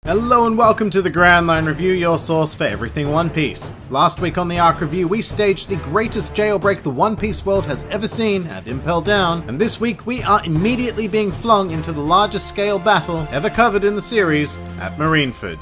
Hello and welcome to the Grand Line Review, your source for everything One Piece. Last week on the Arc Review, we staged the greatest jailbreak the One Piece world has ever seen at Impel Down, and this week we are immediately being flung into the largest scale battle ever covered in the series at Marineford.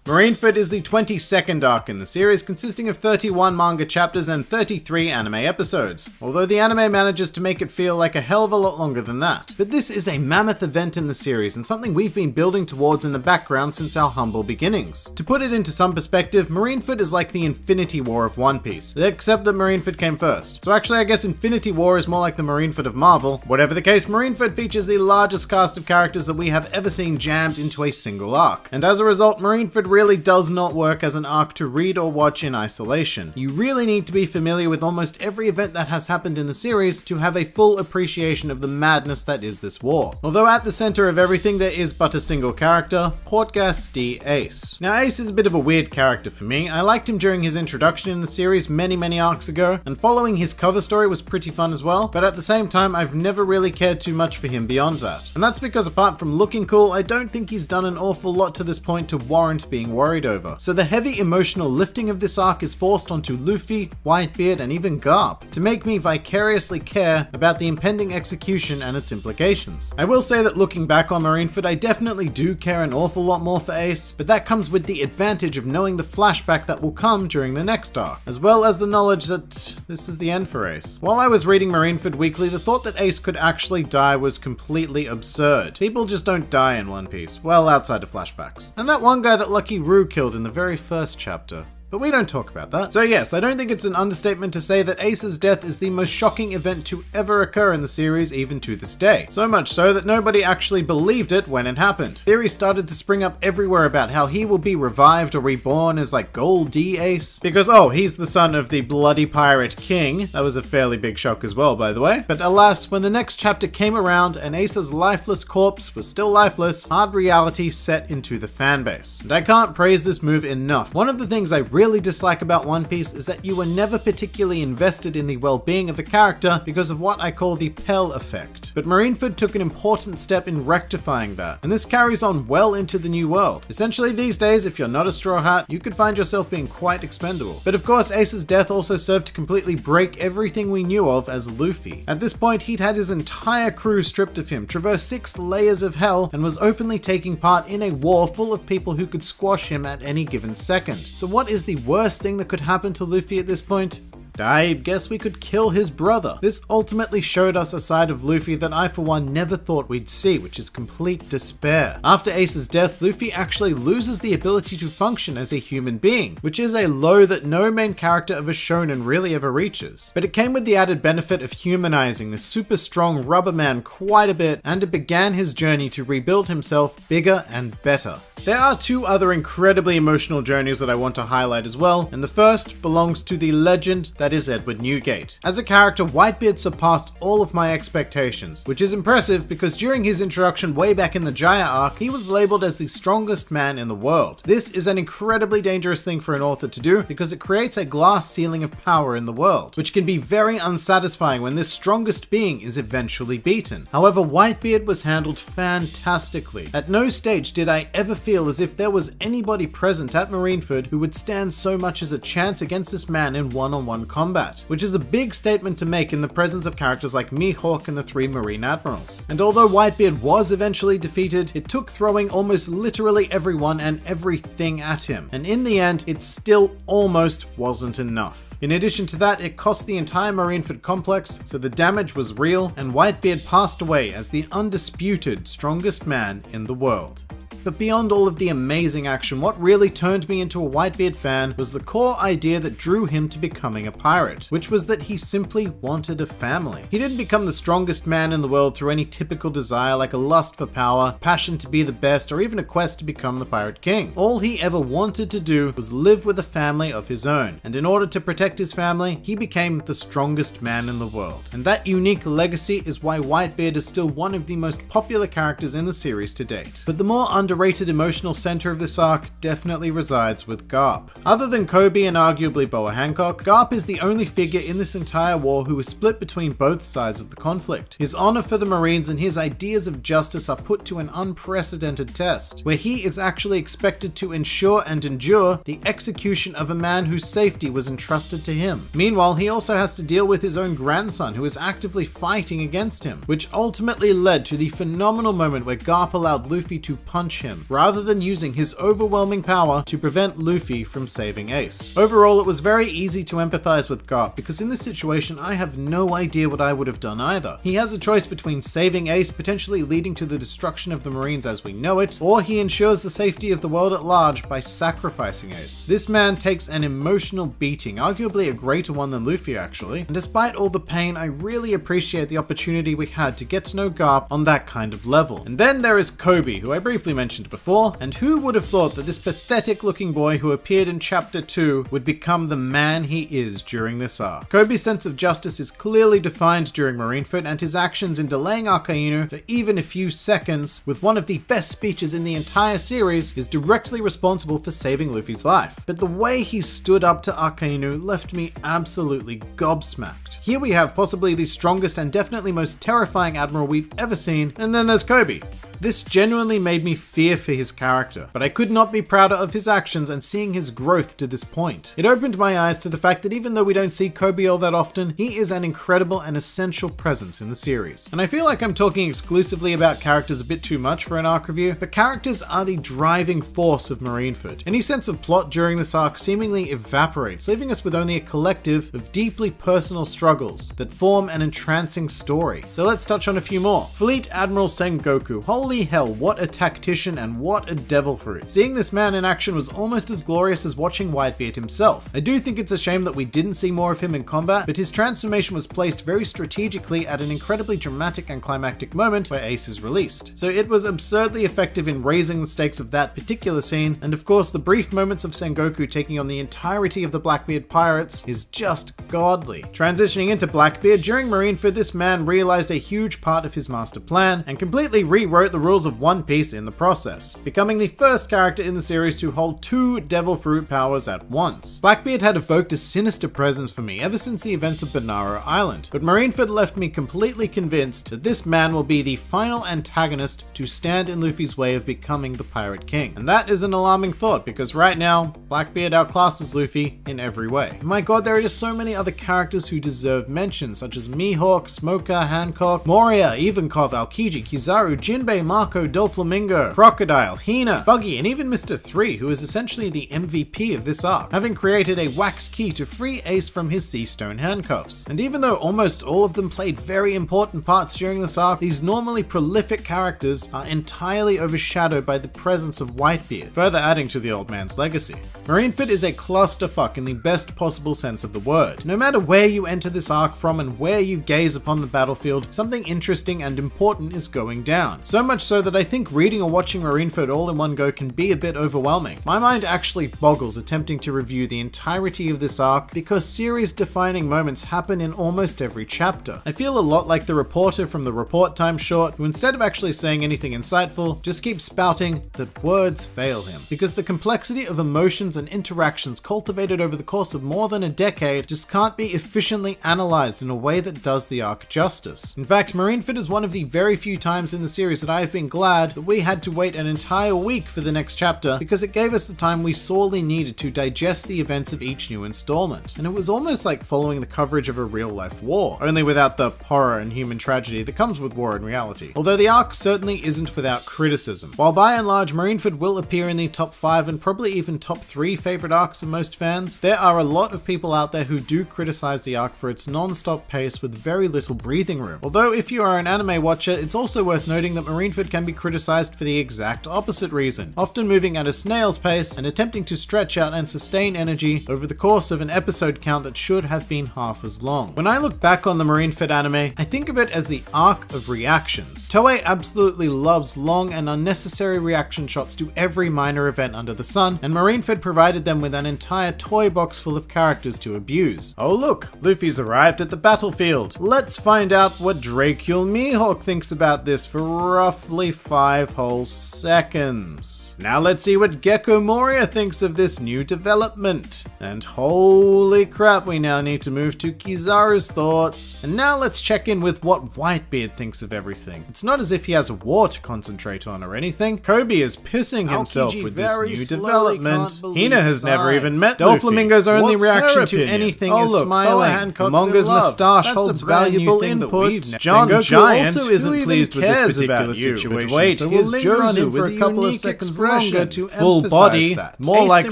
Marineford is the 22nd arc in the series, consisting of 31 manga chapters and 33 anime episodes, although the anime manages to make it feel like a hell of a lot longer than that. But this is a mammoth event in the series and something we've been building towards in the background since our humble beginnings. To put it into some perspective, Marineford is like the Infinity War of One Piece, except that Marineford came first. So actually I guess Infinity War is more like the Marineford of Marvel. Whatever the case, Marineford features the largest cast of characters that we have ever seen jammed into a single arc. And as a result, Marineford really does not work as an arc to read or watch in isolation. You really need to be familiar with almost every event that has happened in the series to have a full appreciation of the madness that is this war. Although at the center of everything there is but a single character, Portgas D. Ace. Now Ace is a bit of a weird character for me. I liked him during his introduction in the series many arcs ago, and following his cover story was pretty fun as well, but at the same time I've never really cared too much for him beyond that. And that's because apart from looking cool, I don't think he's done an awful lot to this point to warrant being worried over. So the heavy emotional lifting of this arc is forced onto Luffy, Whitebeard, and even Garp to make me vicariously care about the impending execution and its implications. I will say that looking back on Marineford, I definitely do care an awful lot more for Ace, but that comes with the advantage of knowing the flashback that will come during the next arc, as well as the knowledge that this is the end for Ace. While I was reading Marineford Weekly, the thought that Ace could actually die was completely absurd. People just don't die in One Piece, well outside of flashbacks. And that one guy that Lucky Roo killed in the very first chapter. But we don't talk about that. So yes, I don't think it's an understatement to say that Ace's death is the most shocking event to ever occur in the series even to this day. So much so that nobody actually believed it when it happened. Theories started to spring up everywhere about how he will be revived or reborn as like Gold D Ace. Because oh, he's the son of the bloody pirate king. That was a fairly big shock as well, by the way. But alas, when the next chapter came around and Ace's lifeless corpse was still lifeless, hard reality set into the fanbase. And I can't praise this move enough. One of the things I really dislike about One Piece is that you were never particularly invested in the well-being of a character because of what I call the Pell effect. But Marineford took an important step in rectifying that, and this carries on well into the new world. Essentially these days, if you're not a Straw Hat, you could find yourself being quite expendable. But of course, Ace's death also served to completely break everything we knew of as Luffy. At this point, he'd had his entire crew stripped of him, traversed 6 layers of hell, and was openly taking part in a war full of people who could squash him at any given second. So what is the worst thing that could happen to Luffy at this point? I guess we could kill his brother. This ultimately showed us a side of Luffy that I for one never thought we'd see, which is complete despair. After Ace's death, Luffy actually loses the ability to function as a human being, which is a low that no main character of a shonen really ever reaches. But it came with the added benefit of humanizing the super strong rubber man quite a bit, and it began his journey to rebuild himself bigger and better. There are 2 other incredibly emotional journeys that I want to highlight as well, and the first belongs to the legend that is Edward Newgate. As a character, Whitebeard surpassed all of my expectations, which is impressive because during his introduction way back in the Jaya arc, he was labeled as the strongest man in the world. This is an incredibly dangerous thing for an author to do because it creates a glass ceiling of power in the world, which can be very unsatisfying when this strongest being is eventually beaten. However, Whitebeard was handled fantastically. At no stage did I ever feel as if there was anybody present at Marineford who would stand so much as a chance against this man in one-on-one combat, which is a big statement to make in the presence of characters like Mihawk and the 3 Marine Admirals. And although Whitebeard was eventually defeated, it took throwing almost literally everyone and everything at him, and in the end, it still almost wasn't enough. In addition to that, it cost the entire Marineford complex, so the damage was real, and Whitebeard passed away as the undisputed strongest man in the world. But beyond all of the amazing action, what really turned me into a Whitebeard fan was the core idea that drew him to becoming a pirate, which was that he simply wanted a family. He didn't become the strongest man in the world through any typical desire like a lust for power, passion to be the best, or even a quest to become the Pirate King. All he ever wanted to do was live with a family of his own, and in order to protect his family, he became the strongest man in the world. And that unique legacy is why Whitebeard is still one of the most popular characters in the series to date. But the more underrated underrated emotional center of this arc definitely resides with Garp. Other than Kobe and arguably Boa Hancock, Garp is the only figure in this entire war who is split between both sides of the conflict. His honor for the Marines and his ideas of justice are put to an unprecedented test, where he is actually expected to ensure and endure the execution of a man whose safety was entrusted to him. Meanwhile, he also has to deal with his own grandson who is actively fighting against him, which ultimately led to the phenomenal moment where Garp allowed Luffy to punch him, rather than using his overwhelming power to prevent Luffy from saving Ace. Overall, it was very easy to empathize with Garp, because in this situation I have no idea what I would have done either. He has a choice between saving Ace, potentially leading to the destruction of the Marines as we know it, or he ensures the safety of the world at large by sacrificing Ace. This man takes an emotional beating, arguably a greater one than Luffy actually, and despite all the pain, I really appreciate the opportunity we had to get to know Garp on that kind of level. And then there is Kobe, who I briefly mentioned before, and who would have thought that this pathetic looking boy who appeared in chapter 2 would become the man he is during this arc. Kobe's sense of justice is clearly defined during Marineford, and his actions in delaying Akainu for even a few seconds, with one of the best speeches in the entire series, is directly responsible for saving Luffy's life. But the way he stood up to Akainu left me absolutely gobsmacked. Here we have possibly the strongest and definitely most terrifying admiral we've ever seen, and then there's Kobe. This genuinely made me fear for his character, but I could not be prouder of his actions and seeing his growth to this point. It opened my eyes to the fact that even though we don't see Kobe all that often, he is an incredible and essential presence in the series. And I feel like I'm talking exclusively about characters a bit too much for an arc review, but characters are the driving force of Marineford. Any sense of plot during this arc seemingly evaporates, leaving us with only a collective of deeply personal struggles that form an entrancing story. So let's touch on a few more. Fleet Admiral Sengoku. Holy hell, what a tactician and what a devil fruit. Seeing this man in action was almost as glorious as watching Whitebeard himself. I do think it's a shame that we didn't see more of him in combat, but his transformation was placed very strategically at an incredibly dramatic and climactic moment where Ace is released. So it was absurdly effective in raising the stakes of that particular scene, and of course the brief moments of Sengoku taking on the entirety of the Blackbeard pirates is just godly. Transitioning into Blackbeard, during Marineford this man realized a huge part of his master plan and completely rewrote the rules of One Piece in the process, becoming the first character in the series to hold 2 Devil Fruit powers at once. Blackbeard had evoked a sinister presence for me ever since the events of Banaro Island, but Marineford left me completely convinced that this man will be the final antagonist to stand in Luffy's way of becoming the Pirate King. And that is an alarming thought, because right now, Blackbeard outclasses Luffy in every way. And my god, there are just so many other characters who deserve mention, such as Mihawk, Smoker, Hancock, Moria, Ivankov, Aokiji, Kizaru, Jinbei, Marco, Doflamingo, Crocodile, Hina, Buggy, and even Mr. 3, who is essentially the MVP of this arc, having created a wax key to free Ace from his sea stone handcuffs. And even though almost all of them played very important parts during this arc, these normally prolific characters are entirely overshadowed by the presence of Whitebeard, further adding to the old man's legacy. Marineford is a clusterfuck in the best possible sense of the word. No matter where you enter this arc from and where you gaze upon the battlefield, something interesting and important is going down. So much so that I think reading or watching Marineford all in one go can be a bit overwhelming. My mind actually boggles attempting to review the entirety of this arc because series-defining moments happen in almost every chapter. I feel a lot like the reporter from the Report Time short, who instead of actually saying anything insightful, just keeps spouting that words fail him. Because the complexity of emotions and interactions cultivated over the course of more than a decade just can't be efficiently analyzed in a way that does the arc justice. In fact, Marineford is one of the very few times in the series that I have been glad that we had to wait an entire week for the next chapter, because it gave us the time we sorely needed to digest the events of each new installment. And it was almost like following the coverage of a real-life war, only without the horror and human tragedy that comes with war in reality. Although the arc certainly isn't without criticism. While by and large Marineford will appear in the top 5 and probably even top 3 favorite arcs of most fans, there are a lot of people out there who do criticize the arc for its non-stop pace with very little breathing room. Although if you are an anime watcher, it's also worth noting that Marineford can be criticized for the exact opposite reason, often moving at a snail's pace and attempting to stretch out and sustain energy over the course of an episode count that should have been half as long. When I look back on the Marineford anime, I think of it as the arc of reactions. Toei absolutely loves long and unnecessary reaction shots to every minor event under the sun, and Marineford provided them with an entire toy box full of characters to abuse. Oh look, Luffy's arrived at the battlefield. Let's find out what Dracule Mihawk thinks about this for rough roughly 5 whole seconds. Now let's see what Gecko Moria thinks of this new development. And holy crap, we now need to move to Kizaru's thoughts. And now let's check in with what Whitebeard thinks of everything. It's not as if he has a war to concentrate on or anything. Kobe is pissing himself with this new development. Hina has never even met Luffy. Doflamingo's only reaction to anything is smiling. Monga's moustache holds valuable input. John Giant also isn't pleased with this particular situation, wait, so we'll linger on him for a couple of seconds longer to full body, that. More Ace like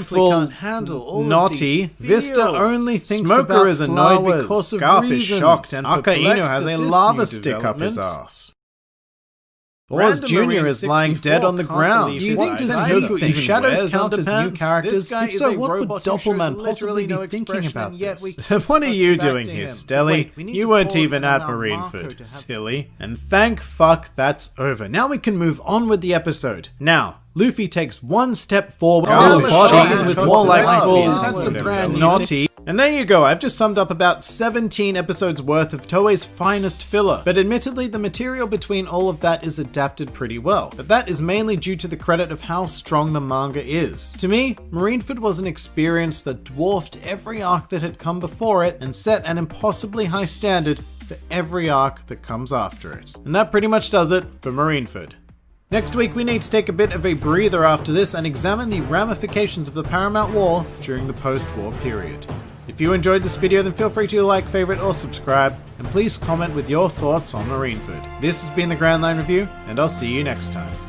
full naughty. Vista only thinks Smoker about is annoyed flowers. Because of Scarp reasons. Is shocked and Akainu has a lava stick up his ass. Oz Jr. is lying dead on the ground. Do you think Sengoku and Shadows count as new characters? If so, what would Doppelman possibly be thinking about this? What are you doing here, Stelly? You weren't even at Marineford, silly. And thank fuck that's over. Now we can move on with the episode. Now, Luffy takes one step forward with more like full naughty. And there you go, I've just summed up about 17 episodes worth of Toei's finest filler. But admittedly, the material between all of that is adapted pretty well. But that is mainly due to the credit of how strong the manga is. To me, Marineford was an experience that dwarfed every arc that had come before it and set an impossibly high standard for every arc that comes after it. And that pretty much does it for Marineford. Next week, we need to take a bit of a breather after this and examine the ramifications of the Paramount War during the post-war period. If you enjoyed this video, then feel free to like, favorite, or subscribe, and please comment with your thoughts on Marineford. This has been the Grand Line Review, and I'll see you next time.